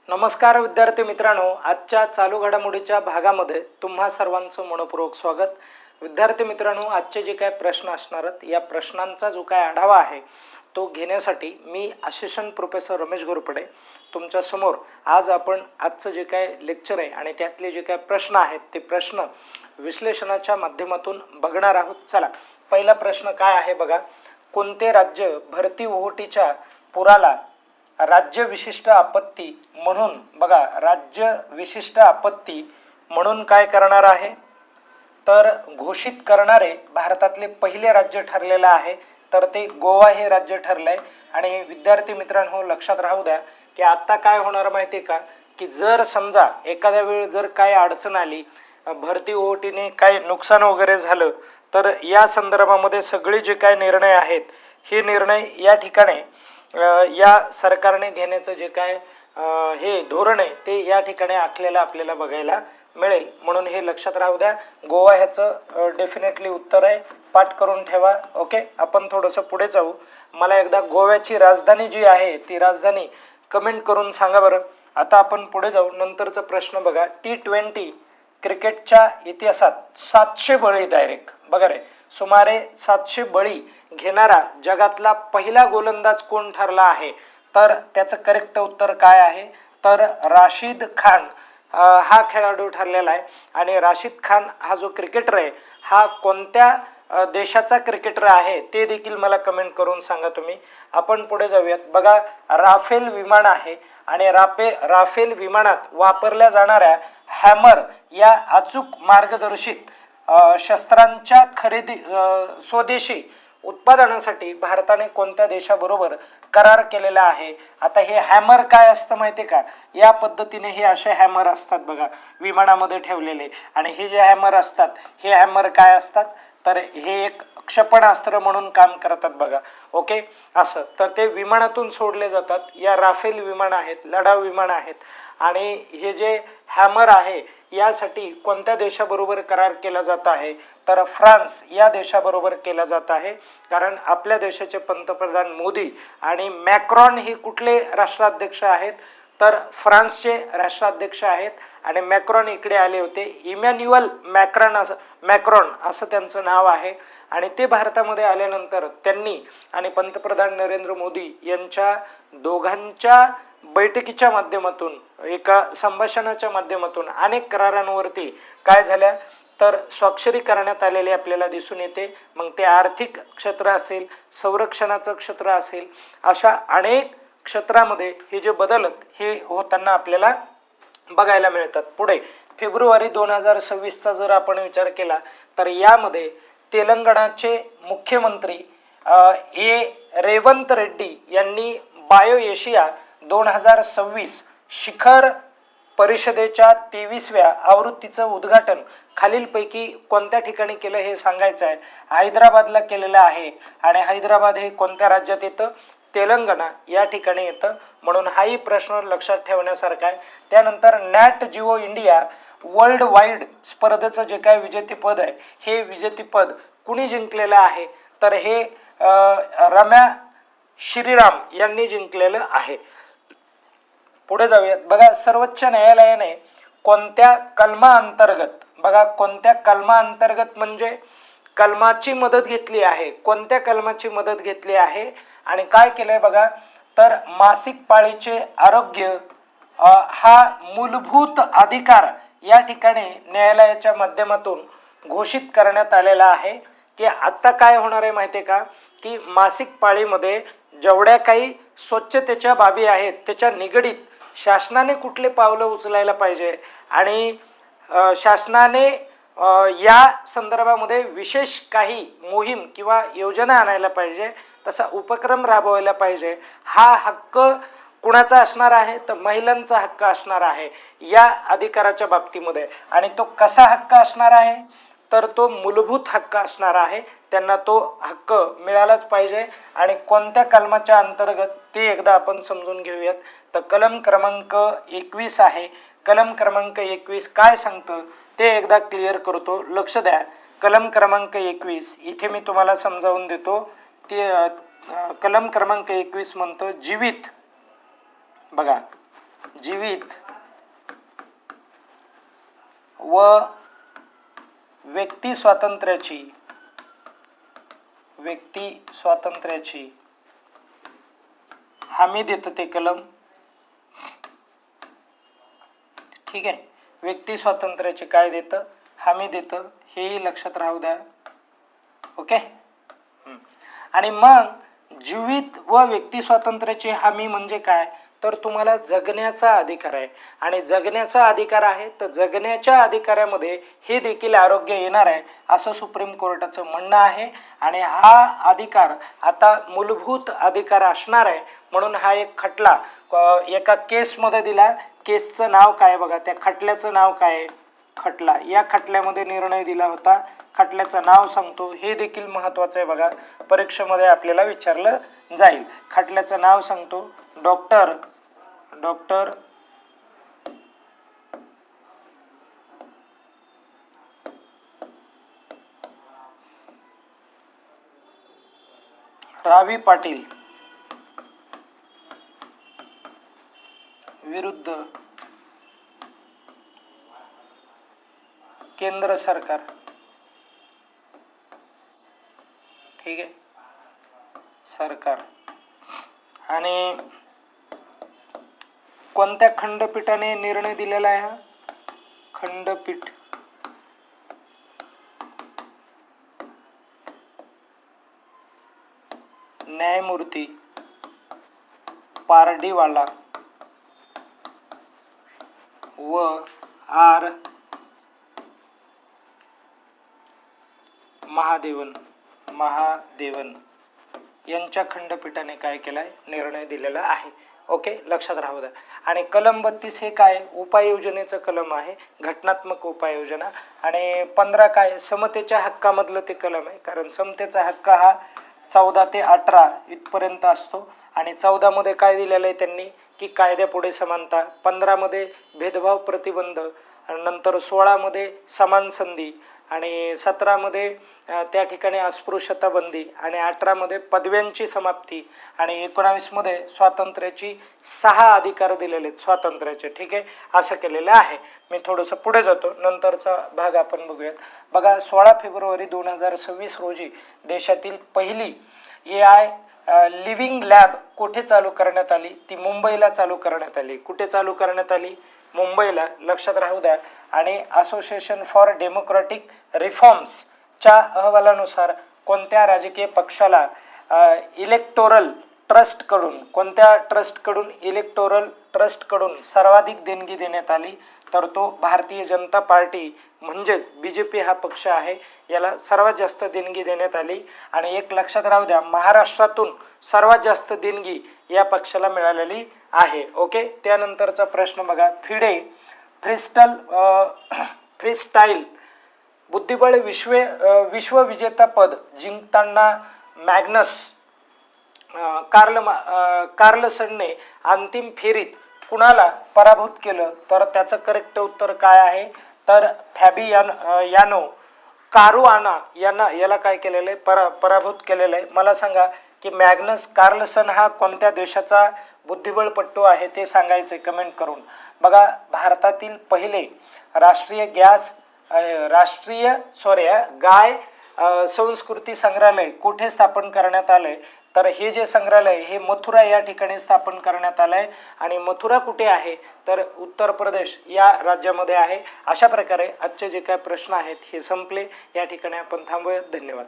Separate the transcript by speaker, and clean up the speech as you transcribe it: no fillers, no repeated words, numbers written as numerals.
Speaker 1: नमस्कार विद्यार्थी मित्रांनो, आजच्या चालू घडामोडीच्या भागामध्ये तुम्हा सर्वांचं मनपूर्वक स्वागत। विद्यार्थी मित्रांनो, आजचे जे काय प्रश्न असणार आहेत या प्रश्नांचा जो काय आढावा आहे तो घेण्यासाठी मी असिस्टंट प्रोफेसर रमेश घोरपडे तुमच्या समोर आज आपण आजचं जे काय लेक्चर आहे आणि त्यातले जे काय प्रश्न आहेत ते प्रश्न विश्लेषणाच्या माध्यमातून बघणार आहोत। चला, पहिला प्रश्न काय आहे बघा। कोणते राज्य भरती ओहोटीच्या पुराला राज्य विशिष्ट आपत्ती म्हणून राज्य विशिष्ट आपत्ती म्हणून काय करणार आहे तर घोषित करणारे भारतातले पहिले राज्य ठरलेलं आहे तर ते गोवा हे राज्य ठरलंय। आणि विद्यार्थी मित्रांनो, लक्षात राहू द्या की आता काय होणार माहिती आहे का की जर समजा एखाद्या वेळ जर काय अडचण आली, भरती ओहोटीने काय नुकसान वगैरे झालं तर या संदर्भामध्ये सगळे जे काय निर्णय आहेत हे निर्णय या ठिकाणी या सरकारने घेण्याचं जे काय हे धोरण आहे ते या ठिकाणी आखलेलं आपल्याला बघायला मिळेल। म्हणून हे लक्षात राहू द्या। गोवा ह्याचं डेफिनेटली उत्तर आहे, पाठ करून ठेवा। ओके, आपण थोडंसं पुढे जाऊ। मला एकदा गोव्याची राजधानी जी आहे ती राजधानी कमेंट करून सांगा बरं। आता आपण पुढे जाऊ। नंतरचा प्रश्न बघा, T20 क्रिकेटच्या इतिहासात 700 बळी डायरेक्ट बघा रे, सुमारे 700 बळी घेणारा जगातला पहिला गोलंदाज कोण ठरला आहे तर त्याचं करेक्ट उत्तर काय आहे तर राशिद खान हा खेळाडू ठरलेला आहे। आणि राशिद खान हा जो क्रिकेटर आहे हा कोणत्या देशाचा क्रिकेटर आहे ते देखील मला कमेंट करून सांगा तुम्ही। आपण पुढे जाऊयात बघा। राफेल विमान आहे आणि राफेल विमानात वापरल्या जाणाऱ्या हॅमर या अचूक मार्गदर्शित शस्त्रांच्या खरेदी स्वदेशी उत्पादनासाठी भारताने कोणत्या देशाबरोबर करार केलेला आहे। आता हे हॅमर काय असतं माहिती का, या पद्धतीने हे असे हॅमर असतात बघा विमानामध्ये ठेवलेले। आणि हे जे हॅमर असतात हे हॅमर काय असतात तर हे एक क्षेपणास्त्र म्हणून काम करतात बघा। ओके, असं तर ते विमानातून सोडले जातात। या राफेल विमान आहेत, लढाऊ विमान आहेत। आणि हे जे हॅमर आहे यासाठी कोणत्या देशाबरोबर करार केला जात आहे तर फ्रान्स या देशाबरोबर केला जात आहे। कारण आपल्या देशाचे पंतप्रधान मोदी आणि मॅक्रॉन हे कुठले राष्ट्राध्यक्ष आहेत तर फ्रान्सचे राष्ट्राध्यक्ष आहेत। आणि मॅक्रॉन इकडे आले होते, इमॅन्युअल मॅक्रॉन असं त्यांचं नाव आहे। आणि ते भारतामध्ये आल्यानंतर त्यांनी आणि पंतप्रधान नरेंद्र मोदी यांच्या दोघांच्या बैठकीच्या माध्यमातून एका संभाषणाच्या माध्यमातून अनेक करारांवरती काय झाल्या तर स्वाक्षरी करण्यात आलेली आपल्याला दिसून येते। मग ते आर्थिक क्षेत्र असेल, संरक्षणाचं क्षेत्र असेल, अशा अनेक क्षेत्रामध्ये हे जे बदल हे होताना आपल्याला बघायला मिळतात। पुढे फेब्रुवारी 2026चा जर आपण विचार केला तर यामध्ये तेलंगणाचे मुख्यमंत्री रेवंत रेड्डी यांनी बायो एशिया 2026 शिखर परिषदेच्या 23व्या आवृत्तीचं उद्घाटन खालीलपैकी कोणत्या ठिकाणी केलं हे सांगायचं आहे। हैदराबादला केलेलं आहे। आणि हैदराबाद हे कोणत्या राज्यात येतं, तेलंगणा या ठिकाणी येतं। म्हणून हाही प्रश्न लक्षात ठेवण्यासारखा आहे। त्यानंतर NAAT Jio India world wide स्पर्धेचं जे काय विजेतेपद आहे हे विजेतेपद कुणी जिंकलेलं आहे तर हे रम्या श्रीराम यांनी जिंकलेलं आहे। पुढे जाऊयात बघा। सर्वोच्च न्यायालयाने कोणत्या कलमाअंतर्गत कोणत्या कलमाअंतर्गत म्हणजे कलमाची मदत घेतली आहे, कोणत्या कलमाची मदत घेतली आहे आणि काय केलंय बघा तर मासिक पाळीचे आरोग्य हा मूलभूत अधिकार या ठिकाणी न्यायालयाच्या माध्यमातून घोषित करण्यात आलेला आहे। की आता काय होणार आहे माहिती आहे का की मासिक पाळीमध्ये जेवढ्या काही स्वच्छतेच्या बाबी आहेत त्याच्या निगडीत शासनाने कुठले पावलं उचलायला पाहिजे आणि शासनाने या संदर्भामध्ये विशेष काही मोहीम किंवा योजना आणायला पाहिजे, तसा उपक्रम राबवायला पाहिजे। हा हक्क कुणाचा असणार आहे तर महिलांचा हक्क असणार आहे या अधिकाराच्या बाबतीमध्ये। आणि तो कसा हक्क असणार आहे तर तो मूलभूत हक्क असणार आहे, त्यांना तो हक्क मिळालाच पाहिजे। आणि कोणत्या कलमाच्या अंतर्गत ते एकदा आपण समजून घेऊयात तर कलम क्रमांक 21 आहे। कलम क्रमांक 21 काय सांगतं ते एकदा क्लिअर करतो, लक्ष द्या। कलम क्रमांक 21 इथे मी तुम्हाला समजावून देतो। ते कलम क्रमांक 21 म्हणतो जीवित बघा जीवित व व्यक्ती स्वातंत्र्याची हमी देतं ते कलम. ठीक आहे, व्यक्ती स्वातंत्र्याची काय देतं, हमी देतं, हेही लक्षात राहू द्या. ओके. आणि मग जीवित व व्यक्ती स्वातंत्र्याची हमी म्हणजे काय, तर तुम्हाला जगण्याचा अधिकार आहे. आणि जगण्याचा अधिकार आहे तर जगण्याच्या अधिकारामध्ये हे देखील आरोग्य येणार आहे असं सुप्रीम कोर्टाचं म्हणणं आहे. आणि हा अधिकार आता मूलभूत अधिकार असणार आहे. म्हणून हा एक खटला एका केसमध्ये दिला. केसचं नाव काय बघा, त्या खटल्याचं नाव काय, खटला. या खटल्यामध्ये निर्णय दिला होता. खटल्याचं नाव सांगतो, हे देखील महत्त्वाचं आहे बघा, परीक्षेमध्ये आपल्याला विचारलं जाईल. खटल्याचं नाव सांगतो, डॉक्टर रावी पाटील विरुद्ध केंद्र सरकार. ठीक आहे, सरकार. आणि कोणत्या खंडपीठाने निर्णय दिलेला आहे हा, खंडपीठ न्यायमूर्ती पारडीवाला व आर महादेवन यांच्या खंडपीठाने काय केलाय, निर्णय दिलेला आहे. ओके, लक्षात राहू द्या. आणि कलम 32 हे काय, उपाययोजनेचं कलम आहे, घटनात्मक उपाययोजना. आणि 15 काय, समतेच्या हक्कामधलं ते कलम आहे, कारण समतेचा हक्क हा 14 ते 18 इथपर्यंत असतो. आणि 14 मध्ये काय दिलेलं आहे त्यांनी, की कायद्यापुढे समानता, 15 मध्ये भेदभाव प्रतिबंध, नंतर 16 मध्ये समान संधी, आणि 17 मध्ये त्या ठिकाणी अस्पृश्यता बंदी, आणि 18 मध्ये पदव्यांची समाप्ती, आणि 19 मध्ये स्वातंत्र्याची 6 अधिकार दिलेले आहेत स्वातंत्र्याचे. ठीक आहे, असं केलेलं आहे. मी थोडंसं पुढे जातो, नंतरचा भाग आपण बघूयात. बघा, 16 फेब्रुवारी 2026 रोजी देशातील पहिली AI लिव्हिंग लॅब कुठे चालू करण्यात आली, ती मुंबईला चालू करण्यात आली. कुठे चालू करण्यात आली, मुंबईला, लक्षात राहू द्या. आणि असोसिएशन फॉर डेमोक्रॅटिक रिफॉर्म्सच्या अहवालानुसार कोणत्या राजकीय पक्षाला इलेक्टोरल ट्रस्टकडून, कोणत्या ट्रस्टकडून, इलेक्टोरल ट्रस्टकडून सर्वाधिक देणगी देण्यात आली, तर तो भारतीय जनता पार्टी म्हणजेच BJP हा पक्ष आहे, याला सर्वात जास्त देणगी देण्यात आली. आणि एक लक्षात राहू द्या, महाराष्ट्रातून सर्वात जास्त देणगी या पक्षाला मिळालेली आहे. ओके, त्यानंतरचा प्रश्न बघा, फिडे फ्रीस्टाईल बुद्धिबळ विश्वविजेतापद जिंकताना मॅग्नस कार्लसनने अंतिम फेरीत कुणाला पराभूत केलं, तर त्याचं करेक्ट उत्तर काय आहे, तर फॅबियानो कारुआना याला काय केलेलं आहे, पराभूत केलेलं आहे. मला सांगा की मॅग्नस कार्लसन हा कोणत्या देशाचा बुद्धिबळपट्टू आहे, ते सांगायचे कमेंट करून. बघा, भारतातील पहिले गाय संस्कृती संग्रहालय कुठे स्थापन करण्यात आलंय, तर हे जे संग्रहालय हे मथुरा या ठिकाणी स्थापन करण्यात आलंय. आणि मथुरा कुठे आहे, तर उत्तर प्रदेश या राज्यामध्ये आहे. अशा प्रकारे आजचे जे काही प्रश्न आहेत हे संपले. या ठिकाणी आपण थांबूयात. धन्यवाद.